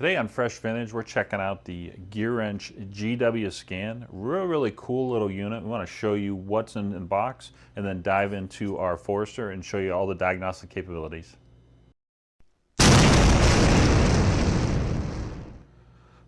Today on Fresh Vintage, we're checking out the GEARWRENCH GWScan. Really cool little unit. We want to show you what's in the box and then dive into our Forester and show you all the diagnostic capabilities.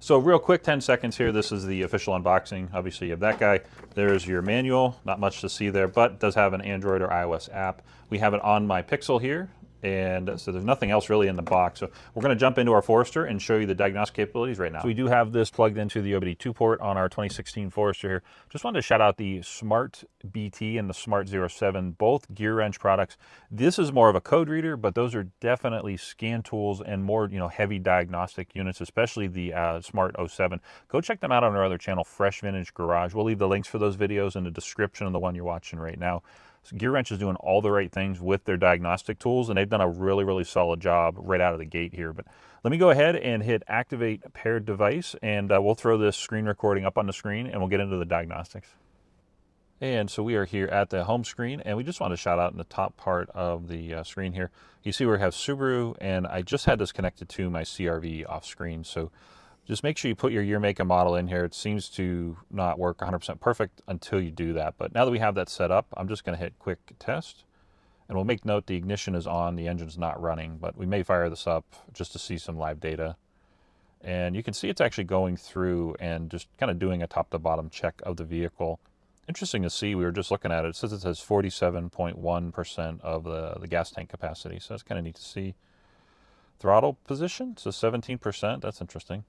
So real quick, 10 seconds here. This is the official unboxing. Obviously you have that guy. There's your manual. Not much to see there, but it does have an Android or iOS app. We have it on my Pixel here. And so there's nothing else really in the box. So we're going to jump into our Forester and show you the diagnostic capabilities right now. So we do have this plugged into the OBD2 port on our 2016 Forester here. Just wanted to shout out the Smart BT and the Smart 07, both GEARWRENCH products. This is more of a code reader, but those are definitely scan tools and more, heavy diagnostic units, especially the Smart 07. Go check them out on our other channel, Fresh Vintage Garage. We'll leave the links for those videos in the description of the one you're watching right now. So GEARWRENCH is doing all the right things with their diagnostic tools, and they've done a really solid job right out of the gate here. But let me go ahead and hit activate paired device, and we'll throw this screen recording up on the screen, and we'll get into the diagnostics. And so we are here at the home screen, and we just want to shout out in the top part of the screen here. You see we have Subaru, and I just had this connected to my CRV off screen. So just make sure you put your year, make, and model in here. It seems to not work 100% perfect until you do that. But now that we have that set up, I'm just going to hit quick test. And we'll make note the ignition is on, the engine's not running, but we may fire this up just to see some live data. And you can see it's actually going through and just kind of doing a top to bottom check of the vehicle. Interesting to see, we were just looking at it. It says it has 47.1% of the gas tank capacity, so that's kind of neat to see. Throttle position, so 17%, that's interesting.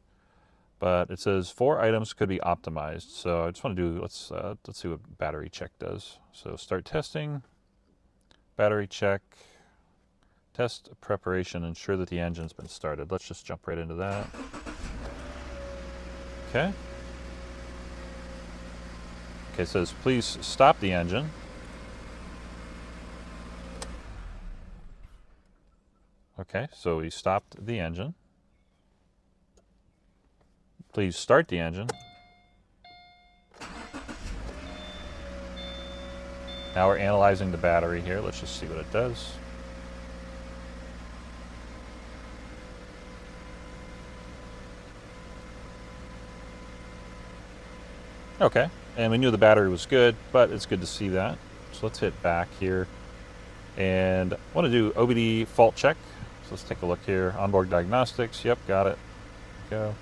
But it says 4 items could be optimized. So I just want to do, let's see what battery check does. So start testing, battery check, test preparation, ensure that the engine's been started. Let's just jump right into that. Okay. Okay, it says please stop the engine. Okay, so we stopped the engine. Please start the engine. Now we're analyzing the battery here. Let's just see what it does. Okay, and we knew the battery was good, but it's good to see that. So let's hit back here. And I want to do OBD fault check. So let's take a look here. Onboard diagnostics. Yep, got it. Go.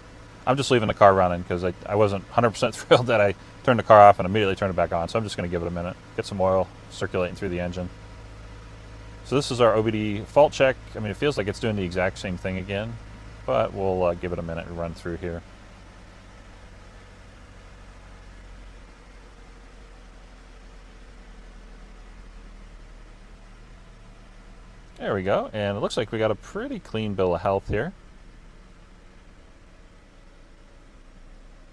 I'm just leaving the car running because I wasn't 100% thrilled that I turned the car off and immediately turned it back on. So I'm just going to give it a minute, get some oil circulating through the engine. So this is our OBD fault check. I mean, it feels like it's doing the exact same thing again, but we'll give it a minute and run through here. There we go, and it looks like we got a pretty clean bill of health here.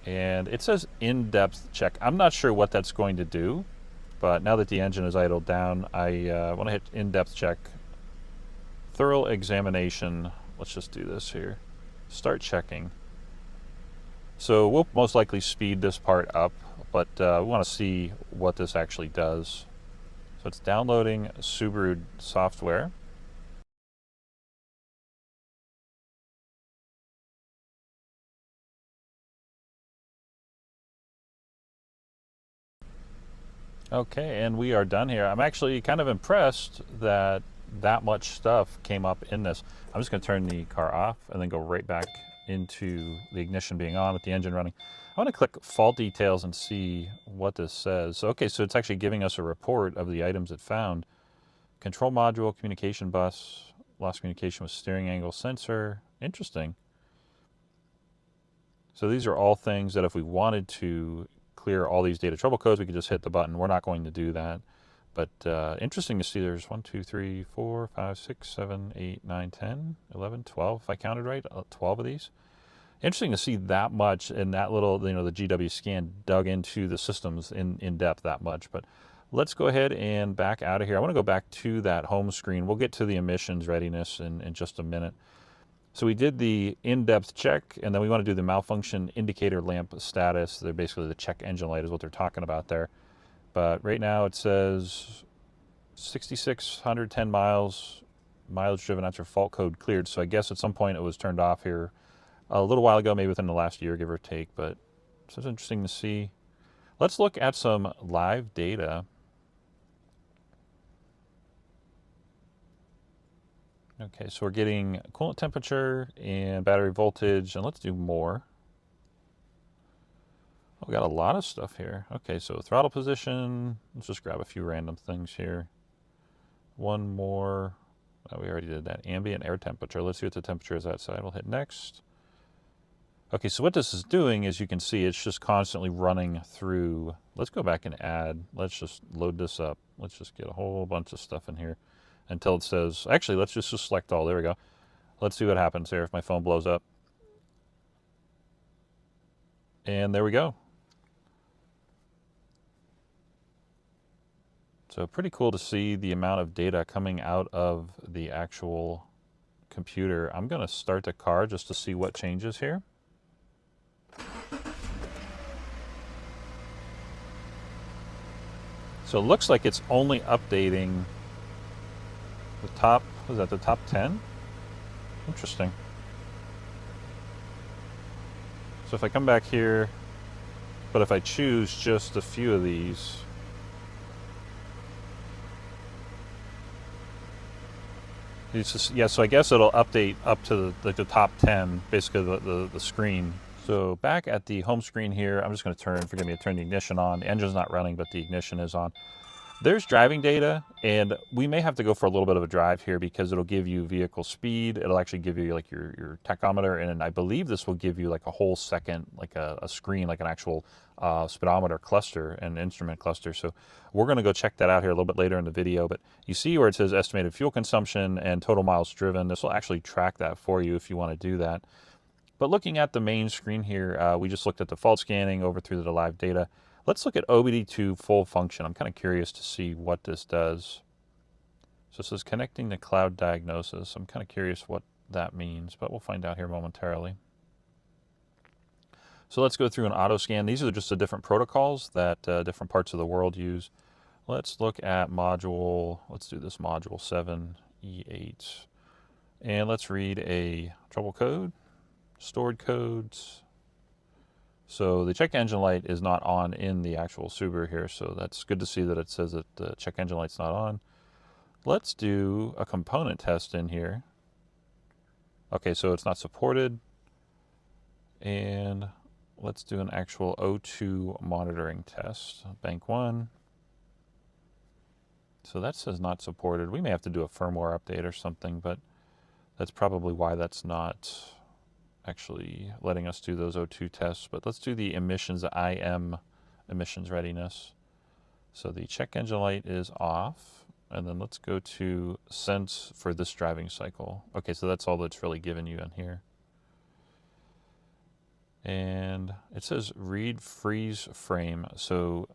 And it says in-depth check. I'm not sure what that's going to do, but now that the engine is idled down, I want to hit in-depth check. Thorough examination. Let's just do this here. Start checking. So we'll most likely speed this part up, but we want to see what this actually does. So it's downloading Subaru software. Okay, and we are done here. I'm actually kind of impressed that much stuff came up in this. I'm just going to turn the car off and then go right back into the ignition being on with the engine running. I want to click fault details and see what this says. So, okay, so it's actually giving us a report of the items it found. Control module, communication bus, lost communication with steering angle sensor. Interesting. So these are all things that if we wanted to clear all these data trouble codes, we could just hit the button. We're not going to do that. But interesting to see there's 1, 2, 3, 4, 5, 6, 7, 8, 9, 10, 11, 12, if I counted right, 12 of these. Interesting to see that much and that little, the GWScan dug into the systems in depth that much. But let's go ahead and back out of here. I want to go back to that home screen. We'll get to the emissions readiness in just a minute. So we did the in-depth check, and then we want to do the malfunction indicator lamp status. They're basically the check engine light is what they're talking about there. But right now it says 6,610 miles, mileage driven after fault code cleared. So I guess at some point it was turned off here a little while ago, maybe within the last year, give or take, but it's interesting to see. Let's look at some live data. Okay, so we're getting coolant temperature and battery voltage, and let's do more. Oh, we got a lot of stuff here. Okay, so throttle position. Let's just grab a few random things here. One more. Oh, we already did that. Ambient air temperature. Let's see what the temperature is outside. We'll hit next. Okay, so what this is doing, as you can see, it's just constantly running through. Let's go back and add. Let's just load this up. Let's just get a whole bunch of stuff in here until it says, actually, let's just select all. There we go. Let's see what happens here if my phone blows up. And there we go. So pretty cool to see the amount of data coming out of the actual computer. I'm going to start the car just to see what changes here. So it looks like it's only updating the top, was that the top 10? Interesting. So if I come back here, but if I choose just a few of these, it's just, yeah, so I guess it'll update up to the top 10, basically the screen. So back at the home screen here, I'm just going to turn the ignition on. The engine's not running, but the ignition is on. There's driving data, and we may have to go for a little bit of a drive here because it'll give you vehicle speed. It'll actually give you like your tachometer, and I believe this will give you like a whole second, like a screen, like an actual speedometer cluster and instrument cluster. So we're going to go check that out here a little bit later in the video. But you see where it says estimated fuel consumption and total miles driven. This will actually track that for you if you want to do that. But looking at the main screen here, we just looked at the fault scanning over through the live data. Let's look at OBD2 full function. I'm kind of curious to see what this does. So this is connecting to cloud diagnosis. I'm kind of curious what that means, but we'll find out here momentarily. So let's go through an auto scan. These are just the different protocols that different parts of the world use. Let's look at module, let's do this module 7E8. And let's read a trouble code, stored codes. So the check engine light is not on in the actual Subaru here, so that's good to see that it says that the check engine light's not on. Let's do a component test in here. Okay, so it's not supported. And let's do an actual O2 monitoring test. Bank 1. So that says not supported. We may have to do a firmware update or something, but that's probably why that's not actually letting us do those O2 tests. But let's do the emissions, IM emissions readiness. So the check engine light is off, and then let's go to sense for this driving cycle. Okay, so that's all that's really given you in here. And it says read freeze frame, so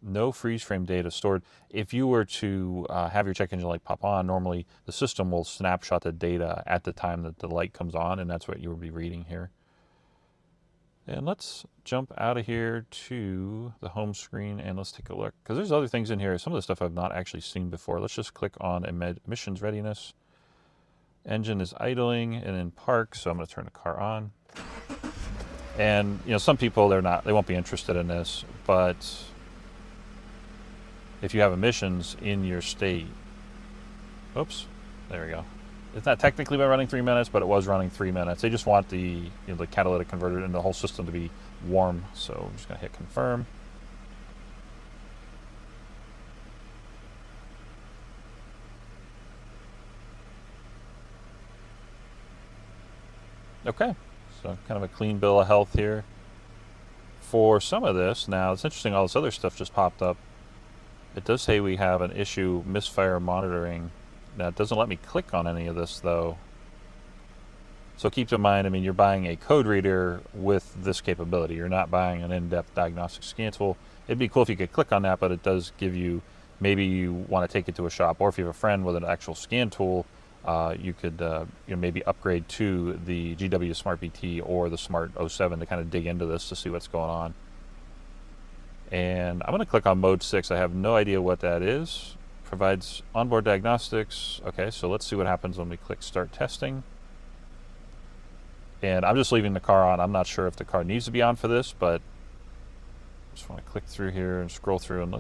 no freeze frame data stored. If you were to have your check engine light pop on, normally the system will snapshot the data at the time that the light comes on, and that's what you will be reading here. And let's jump out of here to the home screen and let's take a look, because there's other things in here. Some of the stuff I've not actually seen before. Let's just click on emissions readiness. Engine is idling and in park, so I'm going to turn the car on. And you know, some people they won't be interested in this, but if you have emissions in your state, oops, there we go. It's not technically been running 3 minutes, but it was running 3 minutes. They just want the the catalytic converter and the whole system to be warm. So I'm just gonna hit confirm. Okay, so kind of a clean bill of health here. For some of this, now it's interesting, all this other stuff just popped up. It does say we have an issue, misfire monitoring. Now, it doesn't let me click on any of this, though. So keep in mind, I mean, you're buying a code reader with this capability. You're not buying an in-depth diagnostic scan tool. It'd be cool if you could click on that, but it does give you, maybe you want to take it to a shop, or if you have a friend with an actual scan tool, you could maybe upgrade to the GW Smart BT or the Smart 07 to kind of dig into this to see what's going on. And I'm going to click on mode 6. I have no idea what that is. Provides onboard diagnostics. Okay, so let's see what happens when we click start testing. And I'm just leaving the car on. I'm not sure if the car needs to be on for this, but I just want to click through here and scroll through, and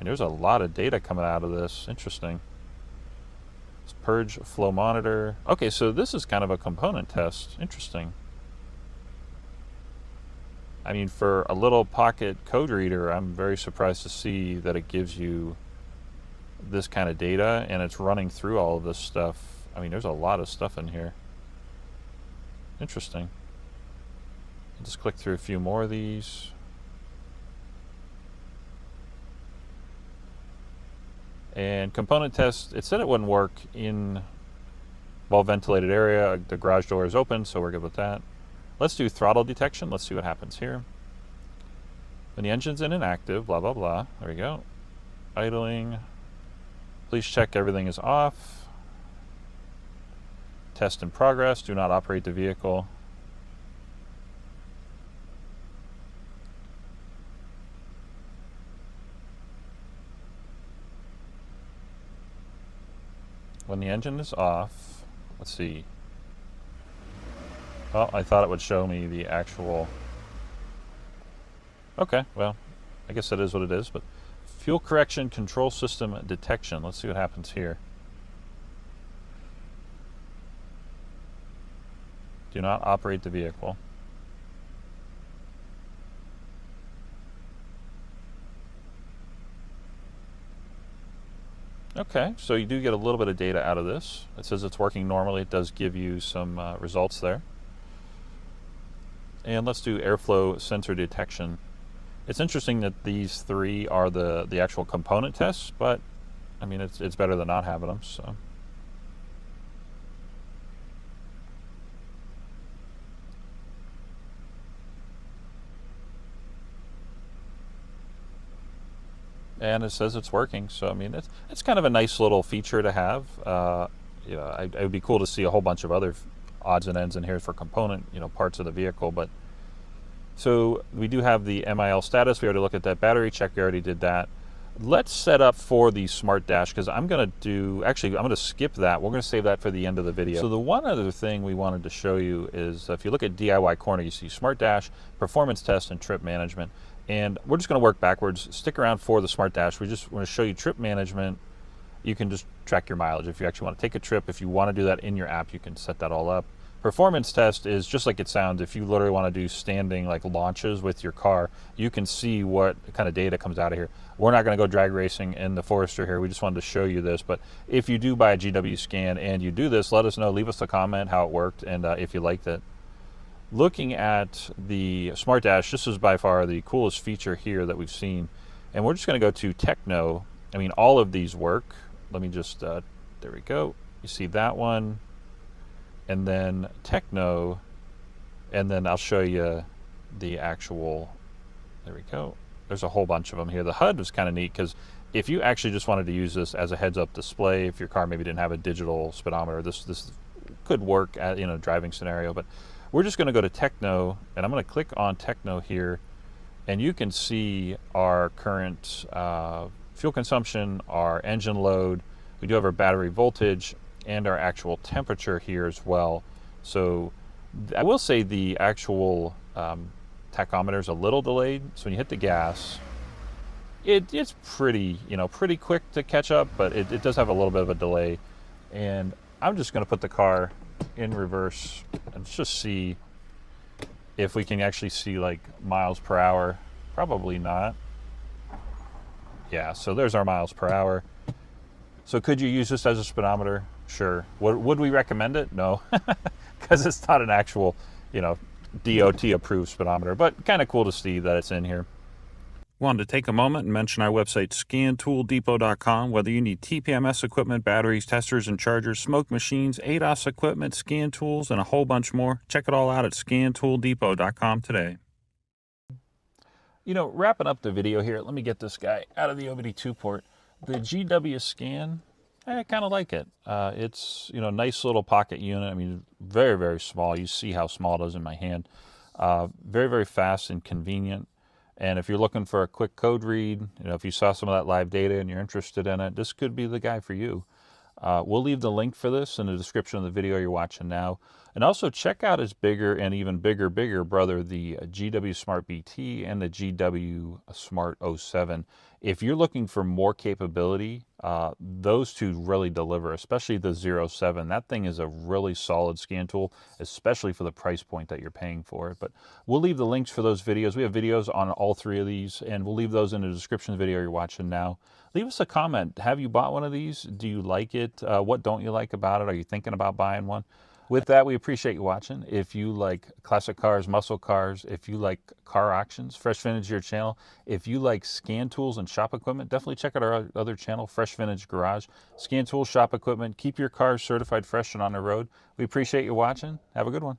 there's a lot of data coming out of this. Interesting. Let's purge flow monitor. Okay, so this is kind of a component test. Interesting. I mean, for a little pocket code reader, I'm very surprised to see that it gives you this kind of data and it's running through all of this stuff. I mean, there's a lot of stuff in here. Interesting. I'll just click through a few more of these. And component test, it said it wouldn't work in well-ventilated area. The garage door is open, so we're good with that. Let's do throttle detection. Let's see what happens here. When the engine's in inactive, blah, blah, blah. There we go. Idling. Please check everything is off. Test in progress. Do not operate the vehicle. When the engine is off, let's see. Oh, I thought it would show me the actual... Okay, well, I guess that is what it is, but fuel correction control system detection. Let's see what happens here. Do not operate the vehicle. Okay, so you do get a little bit of data out of this. It says it's working normally. It does give you some results there. And let's do airflow sensor detection. It's interesting that these three are the actual component tests, but I mean, it's better than not having them, so. And it says it's working, so I mean, it's kind of a nice little feature to have. It would be cool to see a whole bunch of other odds and ends in here for component, parts of the vehicle. But so we do have the MIL status. We already looked at that battery check. We already did that. Let's set up for the smart dash, because I'm going to skip that. We're going to save that for the end of the video. So the one other thing we wanted to show you is if you look at DIY Corner, you see smart dash, performance test, and trip management. And we're just going to work backwards. Stick around for the smart dash. We just want to show you trip management. You can just track your mileage. If you actually want to take a trip, if you want to do that in your app, you can set that all up. Performance test is just like it sounds. If you literally want to do standing like launches with your car, you can see what kind of data comes out of here. We're not going to go drag racing in the Forester here. We just wanted to show you this. But if you do buy a GWScan and you do this, let us know. Leave us a comment how it worked and if you liked it. Looking at the Smart Dash, this is by far the coolest feature here that we've seen. And we're just going to go to Techno. I mean, all of these work. Let me just, there we go. You see that one. And then Techno. And then I'll show you the actual, there we go. There's a whole bunch of them here. The HUD was kind of neat because if you actually just wanted to use this as a heads-up display, if your car maybe didn't have a digital speedometer, this could work at, in a driving scenario. But we're just going to go to Techno, and I'm going to click on Techno here, and you can see our current fuel consumption, our engine load. We do have our battery voltage and our actual temperature here as well. So I will say the actual tachometer is a little delayed. So when you hit the gas, it's pretty, pretty quick to catch up, but it does have a little bit of a delay. And I'm just going to put the car in reverse and just see if we can actually see like miles per hour. Probably not. Yeah, so there's our miles per hour. So could you use this as a speedometer? Sure. Would we recommend it? No, because it's not an actual, DOT approved speedometer, but kind of cool to see that it's in here. Wanted to take a moment and mention our website, scantooldepot.com. Whether you need TPMS equipment, batteries, testers and chargers, smoke machines, ADAS equipment, scan tools, and a whole bunch more, check it all out at scantooldepot.com today. Wrapping up the video here, let me get this guy out of the OBD2 port. The GWScan, I kind of like it. It's, nice little pocket unit. I mean, very, very small. You see how small it is in my hand. Very, very fast and convenient. And if you're looking for a quick code read, if you saw some of that live data and you're interested in it, this could be the guy for you. We'll leave the link for this in the description of the video you're watching now. And also check out his bigger and even bigger brother, the GW Smart BT and the GW Smart 07. If you're looking for more capability, those two really deliver, especially the 07. That thing is a really solid scan tool, especially for the price point that you're paying for it. But we'll leave the links for those videos. We have videos on all three of these, and we'll leave those in the description of the video you're watching now. Leave us a comment. Have you bought one of these? Do you like it? What don't you like about it? Are you thinking about buying one? With that, we appreciate you watching. If you like classic cars, muscle cars, if you like car auctions, Fresh Vintage, your channel. If you like scan tools and shop equipment, definitely check out our other channel, Fresh Vintage Garage. Scan tools, shop equipment, keep your cars certified fresh and on the road. We appreciate you watching. Have a good one.